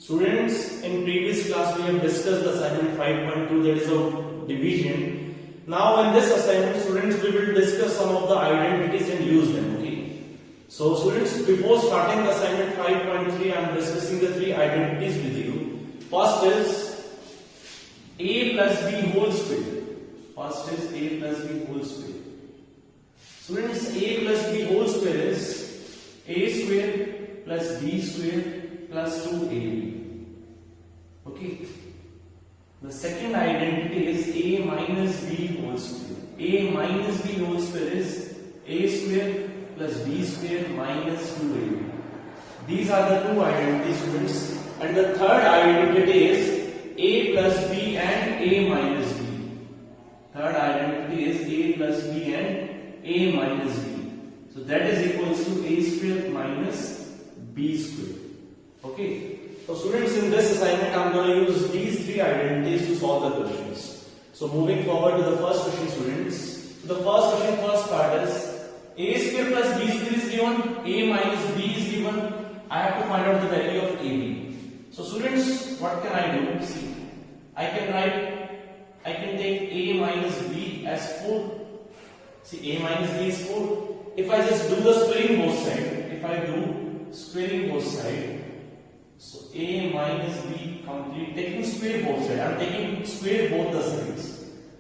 Students, in previous class we have discussed the assignment 5.2, that is of division. Now in this assignment, students, we will discuss some of the identities and use them. Okay. So students, before starting the assignment 5.3, I am discussing the three identities with you. First is a plus b whole square. First is a plus b whole square. Students, a plus b whole square is a square plus b square plus 2ab. Okay. The second identity is a minus b whole square. A minus b whole square is a square plus b square minus 2ab. These are the two identities, students. And the third identity is a plus b and a minus b. Third identity is a plus b and a minus b. So that is equals to a square minus b square. Okay. So students, in this assignment I am going to use these three identities to solve the questions. So moving forward to the first question, students. So the first question, first part is a square plus b square is given, a minus b is given. I have to find out the value of ab. So students, what can I do? See, I can take a minus b as 4. See, a minus b is 4. If I just do the squaring both sides, so a minus b complete, taking square both sides. I am taking square both the sides.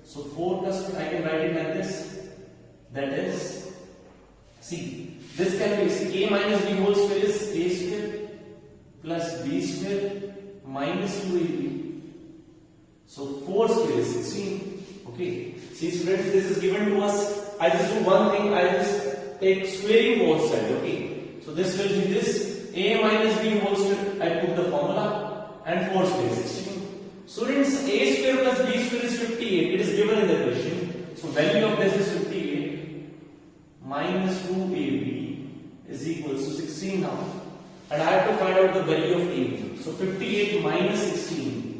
So 4 plus 2, I can write it like this. That is, see, this can be, see, a minus b whole square is a square plus b square minus 2ab. So 4 square is 16. Okay. See students, this is given to us. I just do one thing. I just take squaring both sides. Okay. So this will be this. A minus b whole square, I put the formula, and 4 square is 16. Students, a square plus b square is 58. It is given in the question. So value of this is 58 minus 2ab is equals to 16 now. And I have to find out the value of ab. So 58 minus 16.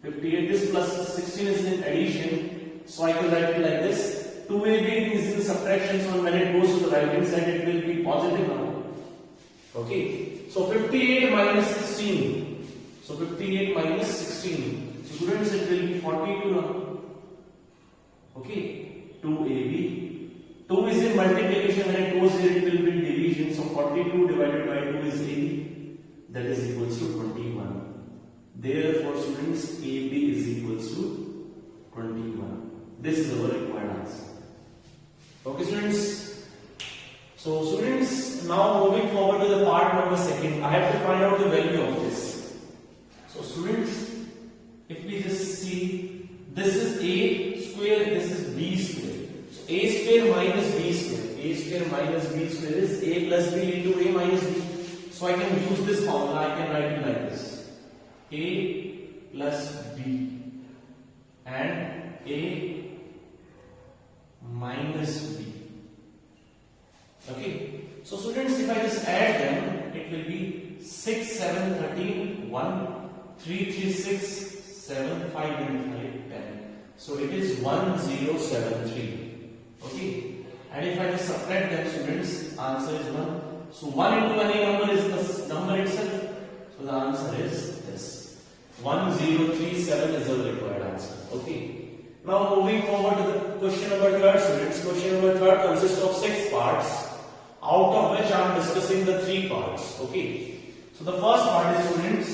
58, this plus 16 is in addition. So I can write it like this. 2ab is in subtraction, so when it goes to the right hand side, it will be positive now. Okay, so 58 minus 16. So 58 minus 16. So students, it will be 42 now. Okay, 2ab. 2 is in multiplication, when it goes here, it will be in division. So 42 divided by 2 is ab. That is equals to 21. Therefore, students, ab is equals to 21. This is our required answer. Okay, students. So students, now moving forward to the part number 2, I have to find out the value of this. So students, if we just see, this is a square, this is b square. So a square minus b square. A square minus b square is a plus b into a minus b. So I can use this formula, I can write it like this. A plus b and a minus b. Okay, so students, if I just add them, it will be 6, 7, 13, 1, 3, 3, 6, 7, 5 and 5, 10. So it is 1073. Okay, and if I just subtract them, students, answer is 1. So 1 into any number is the number itself. So the answer is this. 1037 is the required answer. Okay. Now moving forward to the question number 3, students. Question number 3 consists of 6 parts, out of which I am discussing the 3 parts. Okay. So the first part is, students,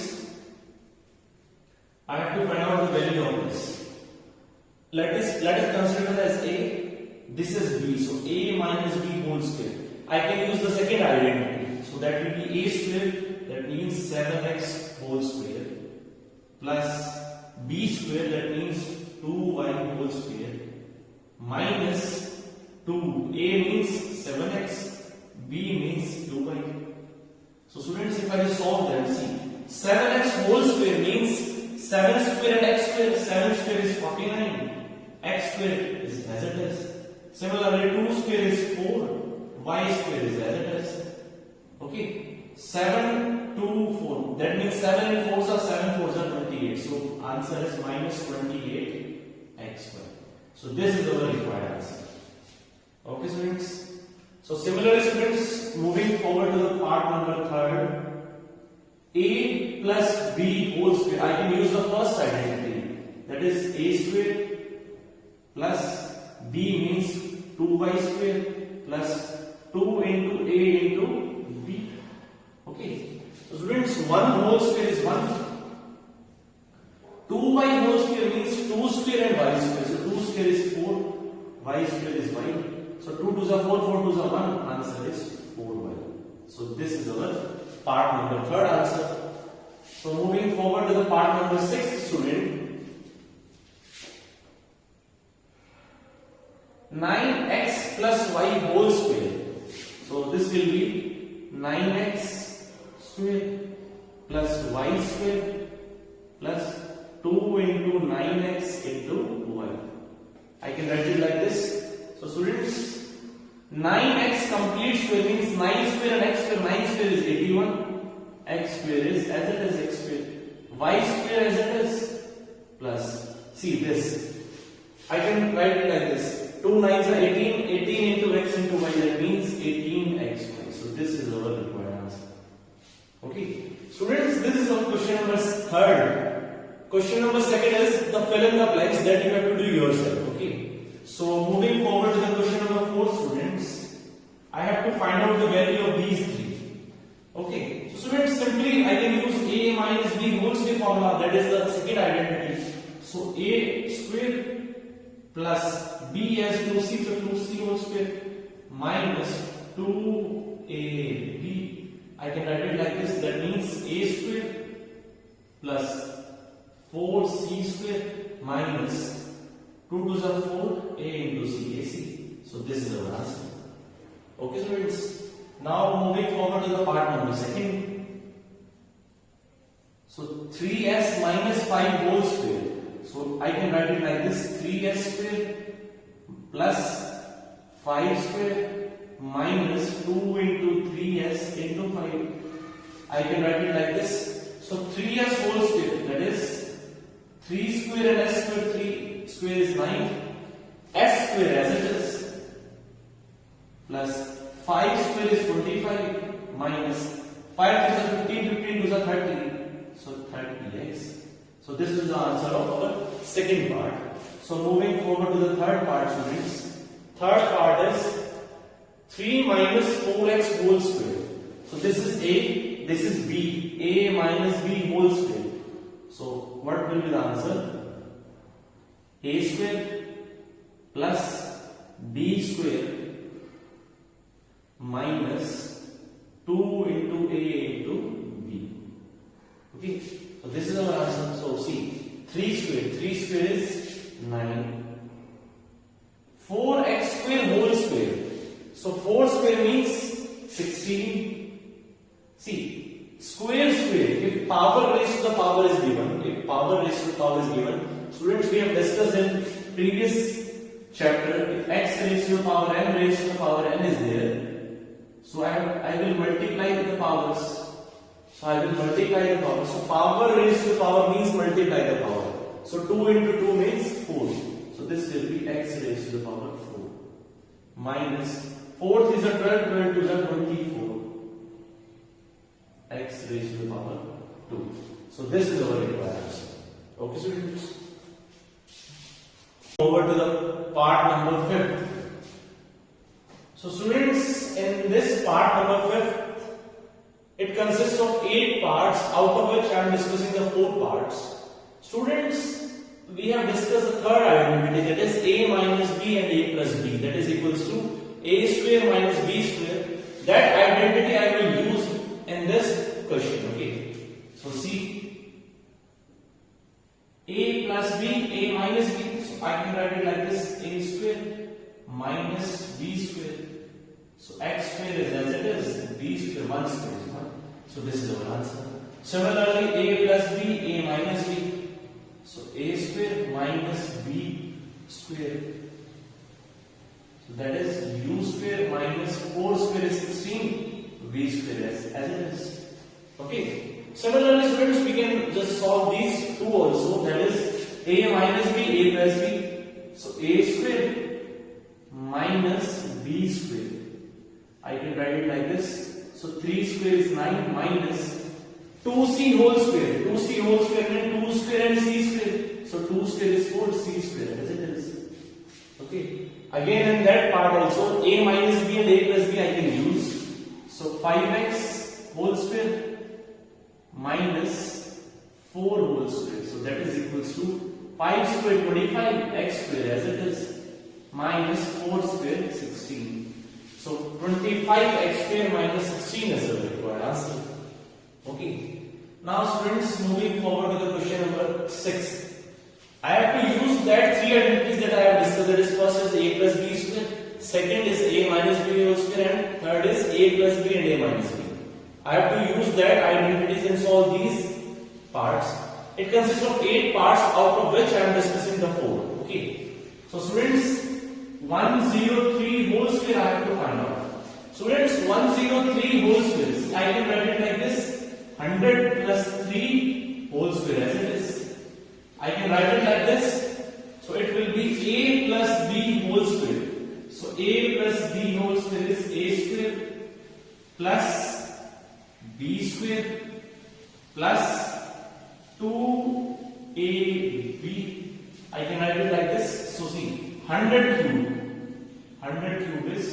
I have to find out the value of this. Let us consider as a. This is b. So a minus b whole square. I can use the second identity. So that will be a square. That means 7x whole square plus b square. That means 2y whole square minus 2. A means 7x. B means 2y. So students, if I just solve them, see, 7x whole square means 7 square and x square. 7 square is 49. X square is as it is. Similarly, 2 square is 4. Y square is as it is. Okay. 7, 2, 4. That means 7 and 4s are 7 4s are 28. So answer is minus 28 x square. So this is our required answer. Okay, students. So similarly, students, moving forward to the part number 3. a plus b whole square. I can use the first identity, that is a square plus b means 2y square plus 2 into a into b. Okay. So students, 1 whole square is 1. 2y whole square means 2 square and y square. So 2 square is 4, y square is y. So 2 2s are 4, 4 2s are 1. Answer is 4y. So this is our part number 3rd answer. So moving forward to the part number 6th, student. 9x plus y whole square. So this will be 9x square plus y square plus 2 into 9x into y. I can write it like this. So students, 9x complete square means 9 square and x square. 9 square is 81. X square is as it is x square. Y square as it is plus. See this. I can write it like this. 2 9s are 18. 18 into x into y. That means 18xy. So this is our required answer. Okay. Students, this is our question number 3rd. Question number 2nd is the fill in the blanks that you have to do yourself. Okay. So moving forward to the question number 4, students, I have to find out the value of these 3. Okay. So students, simply I can use a minus b whole square formula. That is the second identity. So a square plus b as 2c, so 2c whole square minus 2ab. I can write it like this. That means a square plus 4c square minus 2 2s are 4, a into c, ac. So this is our answer. Okay, students. Now moving forward to the part number 2nd. So 3s minus 5 whole square. So I can write it like this. 3s square plus 5 square minus 2 into 3s into 5. I can write it like this. So 3s whole square, that is 3 square and s square, 3 square is 9, s square as it is, plus 5 square is 25 minus 5 is 15, 15 is 30, so 30x. So this is the answer of our second part. So moving forward to the third part, students. Third part is 3 minus 4x whole square. So this is a, this is b, a minus b whole square. So what will be the answer? A square plus b square minus 2 into a into b. Okay, so this is our answer. So see, 3 square is 9. 4x square whole square. So 4 square means 16. See, square, if power raised to the power is given, students, we have discussed in previous chapter, if x raised to the power m raised to the power n is there, so I will multiply the powers. So power raised to the power means multiply the power. So 2 into 2 means 4. So this will be x raised to the power 4 minus 4th is a 12, 12 is a 24. X raised to the power 2. So this is our required answer. Okay, students. Over to the part number 5th. So students, in this part number 5th, it consists of 8 parts, out of which I am discussing the 4 parts. Students, we have discussed the third identity, that is a minus b and a plus b, that is equals to a square minus b square. That identity I will use in this question. Okay, so see, a plus b, a minus b, so I can write it like this, a square minus b square. So x square is as it is, b square, 1 square is 1. So this is our answer. Similarly, a plus b, a minus b, so a square minus b square. So that is u square minus 4 square is 16, v square as it is. Okay. Similarly, students, we can just solve these two also. That is a minus b, a plus b. So a square minus b square. I can write it like this. So 3 square is 9 minus 2c whole square. 2c whole square means 2 square and c square. So 2 square is 4, c square as it is. Okay. Again in that part also a minus b and a plus b I can use. So 5x whole square minus 4 whole square. So that is equals to 5 square 25, x square as it is, minus 4 square 16. So 25x square minus 16 is the required answer. Okay. Now students, moving forward to the question number 6. I have to use that three identities that I have discussed. That is, first is a plus b square, second is a minus b whole square, and third is a plus b and a minus b. I have to use that identities and solve these parts. It consists of 8 parts, out of which I am discussing the 4. Okay. So students, 103 whole square I have to find out. Students, 103 whole square, I can write it like this: 100 plus 3 whole square as it is. I can write it like this. So it will be a plus b whole square. So a plus b whole square is a square plus b square plus 2ab. I can write it like this. So see, 100 cube is,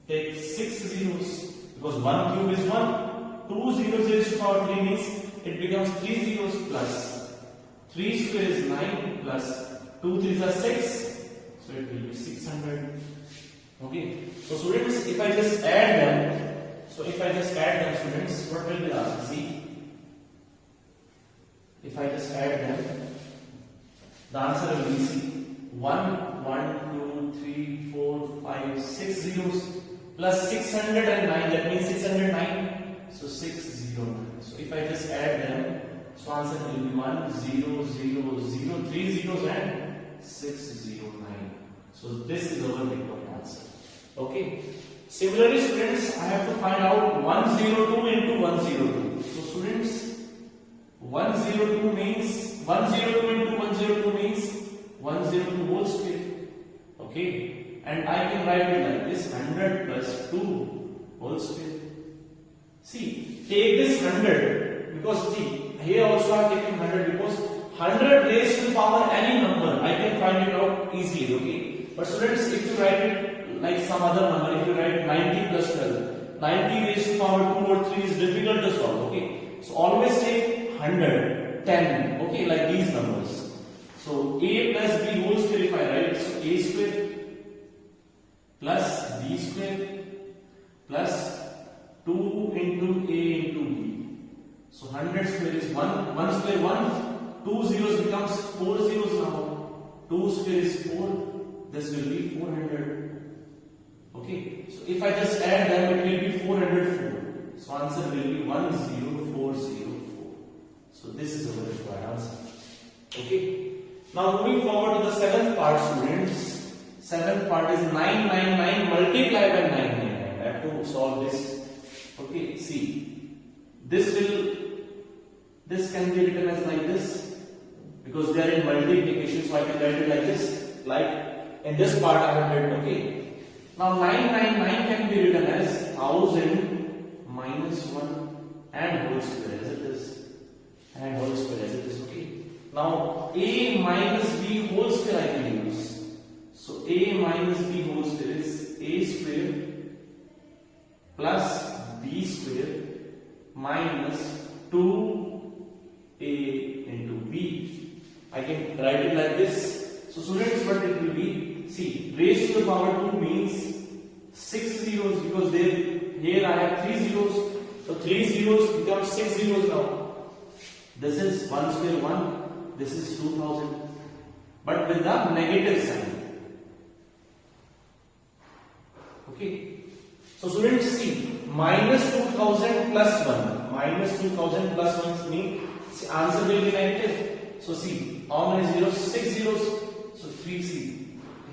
take 6 zeros because 1 cube is 1. 2 zeros raised to power 3 means it becomes 3 zeros plus 3 square is 9 plus 2 3s are 6. So it will be 600. Okay. So students, if I just add them, students, what will be the answer? See, if I just add them, the answer will be see 1 2 3 4 5 6 zeros plus 609. That means 609. So 609. So if I just add them, so answer will be 1 0 0 0 3 zeros and 609. So this is our required answer. Okay. Similarly, students, I have to find out 102 into 102. So students, 102 means 102 into 102 means 102 whole square. Okay. And I can write it like this: 100 plus 2 whole square. See, take this 100 because see, here also I am taking 100 because 100 raised to the power any number, I can find it out easily. Okay. But students, if you write it like some other number, if you write 90 plus 12, 90 raised to the power 2 or 3 is difficult to solve. Okay. So always take 100, 10. Okay, like these numbers. So a plus b whole square, if I write, so a square plus b square plus 2 into a into b. So 100 square is 1, 1 square 1, 2 zeros becomes 4 zeros now. 2 square is 4, this will be 400. Okay, so if I just add them, it will be 404. So answer will be 10404. So this is our required answer. Okay, now moving forward to the 7th part, students. 7th part is 999 multiplied by 999. I have to solve this. Okay, see, this can be written as like this because they are in multiplication, so I can write it like this. Like in this part I have written. Okay, now 999 can be written as 1000 minus 1 and whole square as it is, and whole square as it is. Okay, now a minus b whole square I can use. So a minus b whole square is a square plus b square minus 2a into b. I can write it like this. So students, what it will be? See, raised to the power 2 means 6 zeros because here I have 3 zeros. So 3 zeros becomes 6 zeros now. This is 1 square 1. This is 2000. But with the negative sign. Okay. So students, see, minus 2000 plus 1. Minus 2000 plus 1 means answer will be negative. So see, how many zeros? 6 zeros. So 3c.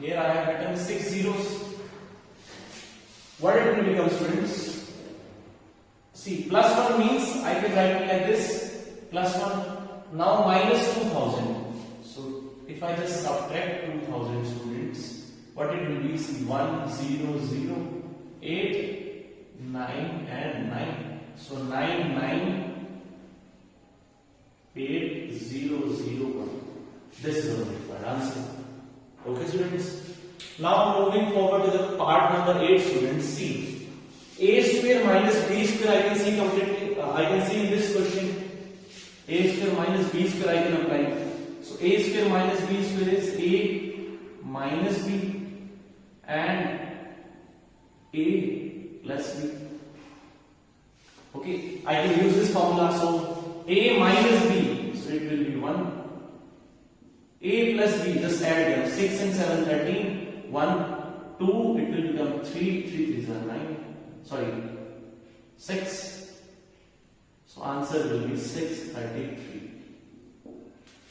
Here I have written 6 zeros. What it will become, students? See, plus 1 means I can write it like this. Plus 1. Now minus 2000. So if I just subtract 2000, students, what it will be? See, 1 0 0 8 9 and 9. So 998001. This is our required answer. Okay, students. Now moving forward to the part number 8, students. See, a square minus b square I can see completely. I can see in this question. A square minus b square I can apply. So a square minus b square is a minus b and a plus b. Okay, I can use this formula. So a minus b, so it will be 1. A plus b, just add them. 6 and 7, 13. 1, 2, it will become 3. 3 is 9. Sorry, 6. So answer will be 633.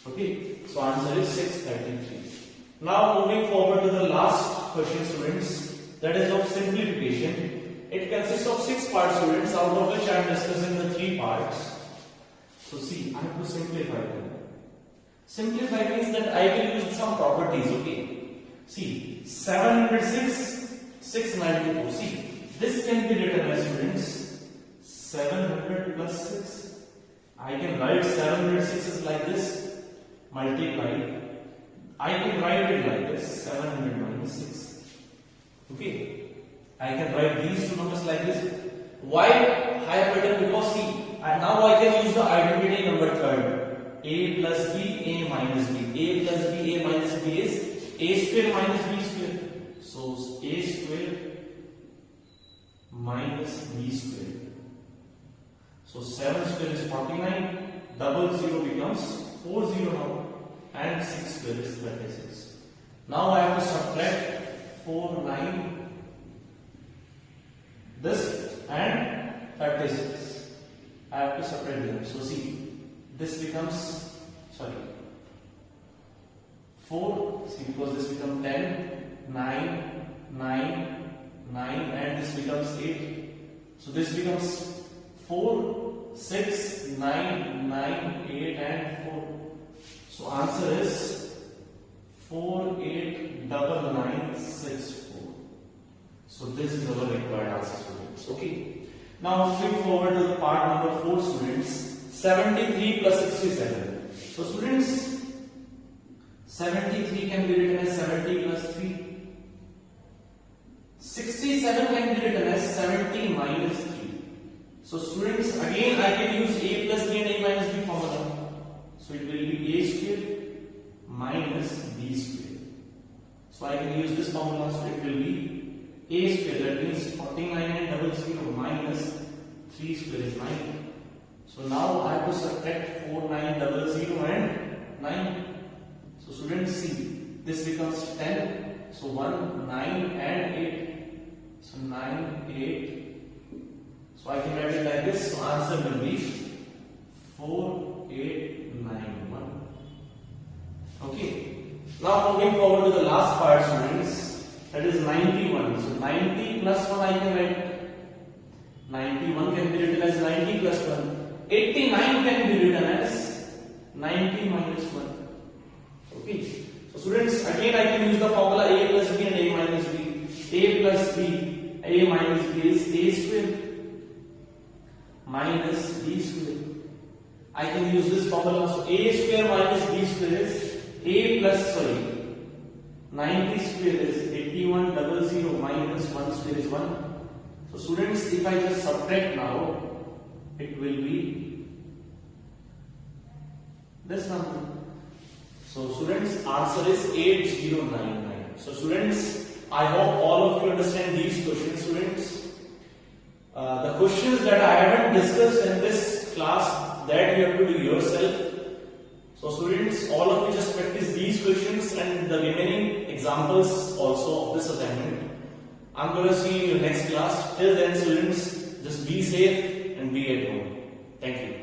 Okay, so answer is 633. Now moving forward to the last question, students, that is of simplification. It consists of 6 parts, students, out of which I am discussing the 3 parts. So see, I have to simplify them. Simplify means that I will use some properties, okay? See, 706, 694. See, this can be written as, students, 700 plus 6. I can write 706 is like this, multiply. I can write it like this, 700 minus 6. Okay, I can write these two numbers like this. Why higher pattern? Because see, now I can use the identity number third. A plus b, a minus b. A plus b, a minus b is a square minus b square. So a square minus b square. So 7 square is 49. Double 0 becomes 40 now. And 6 square is 36. Now I have to subtract 4, 9, this and 36. I have to separate them. So see, this becomes, sorry, 4, see, because this becomes 10, 9, 9, 9 and this becomes 8. So this becomes 4, 6, 9, 9, 8 and 4. So answer is 489964. So this is our required answer, students. Okay. Now moving forward to the part number 4, students. 73 plus 67. So students, 73 can be written as 70 plus 3. 67 can be written as 70 minus 3. So students, again I can use a plus b and a minus b formula. So it will be a square minus b square. So I can use this formula. So it will be a square, that means 49 and double 0 minus 3 square is 9. So now I have to subtract 4, 9, double 0 and 9. So students, see, this becomes 10. So 1, 9 and 8. So 9, 8. So I can write it like this. So answer will be 4891. Okay. Now moving forward to the last part, students, that is 91. So 90 plus 1 I can write. 91 can be written as 90 plus 1. 89 can be written as 90 minus 1. Okay. So students, again I can use the formula a plus b and a minus b. A plus b, a minus b is a square minus b square. I can use this formula. So a square minus b square is a plus, 90 square is 81 double 0 minus 1 square is 1. So students, if I just subtract now, it will be this number. So students, answer is 8099. So students, I hope all of you understand these questions, students. The questions that I haven't discussed in this class, that you have to do yourself. So students, all of you just practice these questions and the remaining examples also of this assignment. I'm going to see you in the next class. Till then, students, just be safe and be at home. Thank you.